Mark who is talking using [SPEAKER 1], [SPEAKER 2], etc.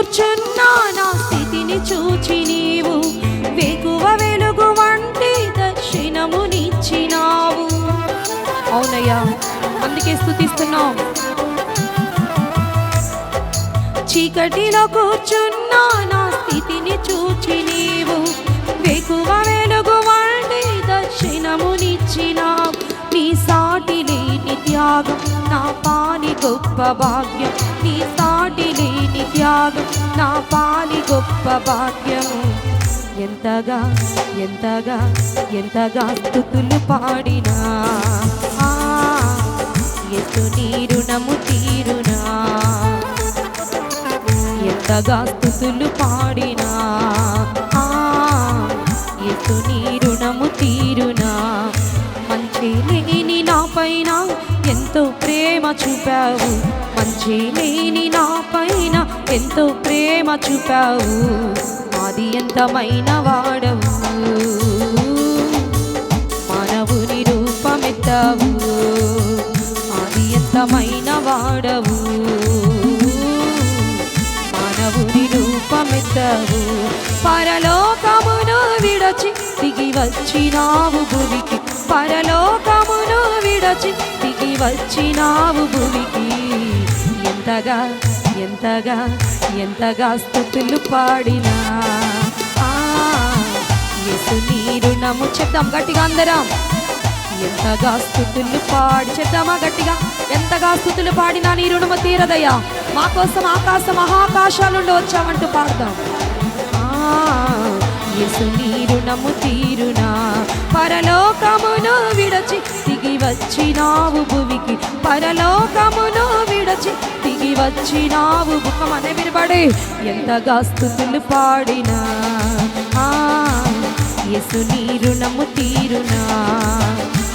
[SPEAKER 1] కూర్చున్నా నా స్థితిని చూచి నీవు వెగువ వెలుగు వంటి దర్శనమునిచ్చినావు. అవునయ్యా, అందుకే స్తుతిస్తున్నాం. చీకటిలో కూర్చున్నా నా స్థితిని చూచి నీవు వెగువ వెలుగు వంటి దర్శనమునిచ్చినావు. నీ సాటి లేని త్యాగం నా పాలి గొప్ప భాగ్యం. నీ సాటి లేని త్యాగం నా పాలి గొప్ప భాగ్యము. ఎంతగా ఎంతగా ఎంతగా స్తుతులు పాడినా యేసు నీ రుణము తీరునా. ఎంతగా స్తుతులు పాడినా యేసు నీ రుణము తీరునా. మంచి లేని నా పైన ఎంతో ప్రేమ చూపావు. మంచి లేని నా పైన ఎంతో ప్రేమ చూపావు. ఆది ఎంతమైన వాడవు, మానవుని రూపమెత్తావు. ఆది ఎంతమైన వాడవు, మానవుని రూపమెత్తావు. పరలోకమును విడచి దిగి వచ్చినావు భూమికి. పరలోకమును విడచి దిగి వచ్చినావు భూమికి. ఎంతగా ఎంతగా ఎంతగా స్తుతులు పాడినా యేసు నీ రుణము. చెప్దాం గట్టిగా అందరం. ఎంతగా స్తుతులు పాడి చెప్దామా గట్టిగా. ఎంతగా స్తుతులు పాడినా నీ రుణము తీరదయ్యా. మా కోసం ఆకాశ మహాకాశాల నుండి వచ్చామంటూ పాడదాం. యేసు నీ రుణము తీరునా. పరలోకమును విడచి దిగి వచ్చినావు భూమికి. పరలోకమును విడచి దిగి వచ్చినావు. బుక్కమనే వినబడే. ఎంతగా స్తుతులు పాడినా యేసు నీ రుణము తీరునా.